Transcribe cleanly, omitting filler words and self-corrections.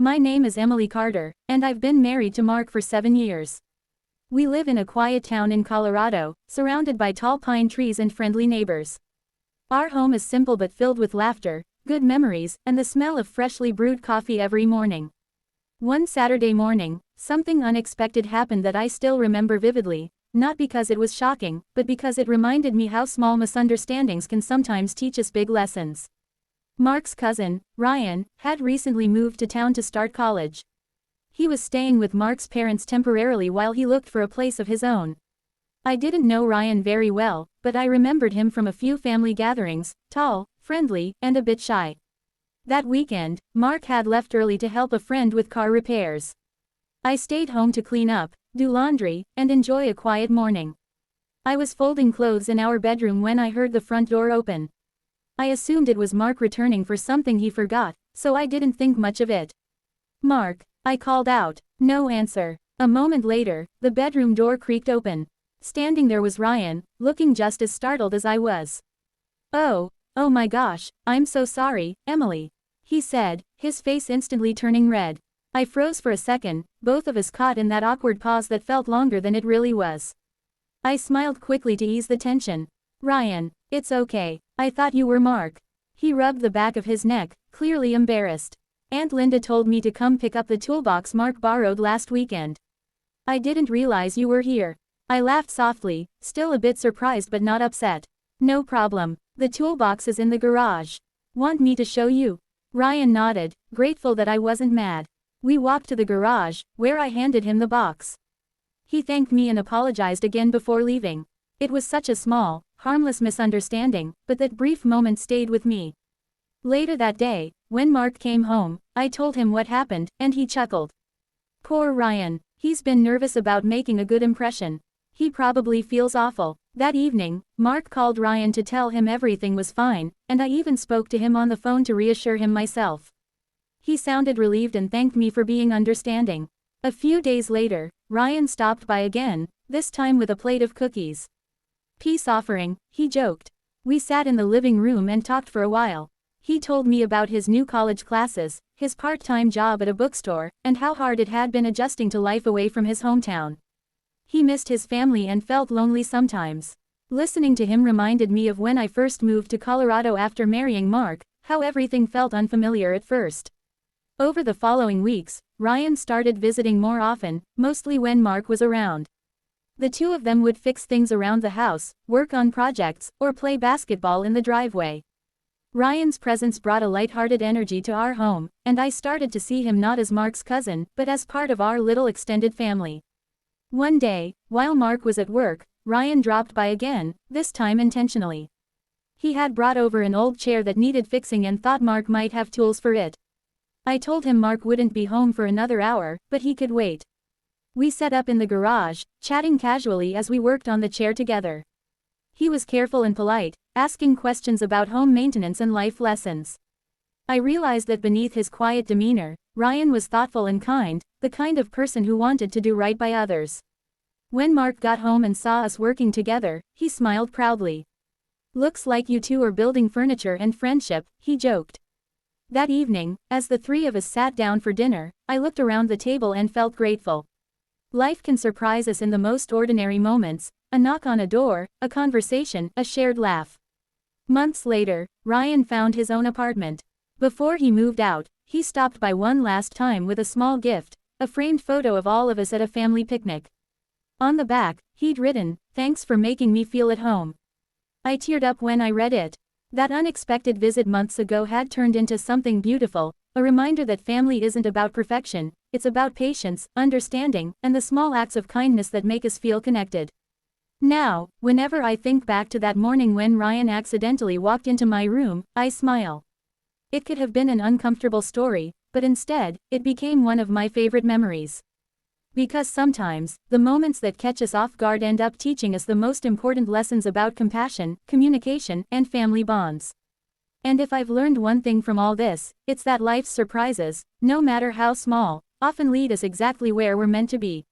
My name is Emily Carter, and I've been married to Mark for 7 years. We live in a quiet town in Colorado, surrounded by tall pine trees and friendly neighbors. Our home is simple but filled with laughter, good memories, and the smell of freshly brewed coffee every morning. One Saturday morning, something unexpected happened that I still remember vividly, not because it was shocking, but because it reminded me how small misunderstandings can sometimes teach us big lessons. Mark's cousin, Ryan, had recently moved to town to start college. He was staying with Mark's parents temporarily while he looked for a place of his own. I didn't know Ryan very well, but I remembered him from a few family gatherings, tall, friendly, and a bit shy. That weekend, Mark had left early to help a friend with car repairs. I stayed home to clean up, do laundry, and enjoy a quiet morning. I was folding clothes in our bedroom when I heard the front door open. I assumed it was Mark returning for something he forgot, so I didn't think much of it. "Mark," I called out. No answer. A moment later, the bedroom door creaked open. Standing there was Ryan, looking just as startled as I was. Oh my gosh, I'm so sorry, Emily," he said, his face instantly turning red. I froze for a second, both of us caught in that awkward pause that felt longer than it really was. I smiled quickly to ease the tension. "Ryan, it's okay. I thought you were Mark." He rubbed the back of his neck, clearly embarrassed. "Aunt Linda told me to come pick up the toolbox Mark borrowed last weekend. I didn't realize you were here." I laughed softly, still a bit surprised but not upset. "No problem. The toolbox is in the garage. Want me to show you?" Ryan nodded, grateful that I wasn't mad. We walked to the garage, where I handed him the box. He thanked me and apologized again before leaving. It was such a small, harmless misunderstanding, but that brief moment stayed with me. Later that day, when Mark came home, I told him what happened, and he chuckled. "Poor Ryan. He's been nervous about making a good impression. He probably feels awful." That evening, Mark called Ryan to tell him everything was fine, and I even spoke to him on the phone to reassure him myself. He sounded relieved and thanked me for being understanding. A few days later, Ryan stopped by again, this time with a plate of cookies. "Peace offering," he joked. We sat in the living room and talked for a while. He told me about his new college classes, his part-time job at a bookstore, and how hard it had been adjusting to life away from his hometown. He missed his family and felt lonely sometimes. Listening to him reminded me of when I first moved to Colorado after marrying Mark, how everything felt unfamiliar at first. Over the following weeks, Ryan started visiting more often, mostly when Mark was around. The two of them would fix things around the house, work on projects, or play basketball in the driveway. Ryan's presence brought a lighthearted energy to our home, and I started to see him not as Mark's cousin, but as part of our little extended family. One day, while Mark was at work, Ryan dropped by again, this time intentionally. He had brought over an old chair that needed fixing and thought Mark might have tools for it. I told him Mark wouldn't be home for another hour, but he could wait. We set up in the garage, chatting casually as we worked on the chair together. He was careful and polite, asking questions about home maintenance and life lessons. I realized that beneath his quiet demeanor, Ryan was thoughtful and kind, the kind of person who wanted to do right by others. When Mark got home and saw us working together, he smiled proudly. "Looks like you two are building furniture and friendship," he joked. That evening, as the three of us sat down for dinner, I looked around the table and felt grateful. Life can surprise us in the most ordinary moments, a knock on a door, a conversation, a shared laugh. Months later, Ryan found his own apartment. Before he moved out, he stopped by one last time with a small gift, a framed photo of all of us at a family picnic. On the back, he'd written, "Thanks for making me feel at home." I teared up when I read it. That unexpected visit months ago had turned into something beautiful, a reminder that family isn't about perfection, it's about patience, understanding, and the small acts of kindness that make us feel connected. Now, whenever I think back to that morning when Ryan accidentally walked into my room, I smile. It could have been an uncomfortable story, but instead, it became one of my favorite memories. Because sometimes, the moments that catch us off guard end up teaching us the most important lessons about compassion, communication, and family bonds. And if I've learned one thing from all this, it's that life's surprises, no matter how small, often lead us exactly where we're meant to be.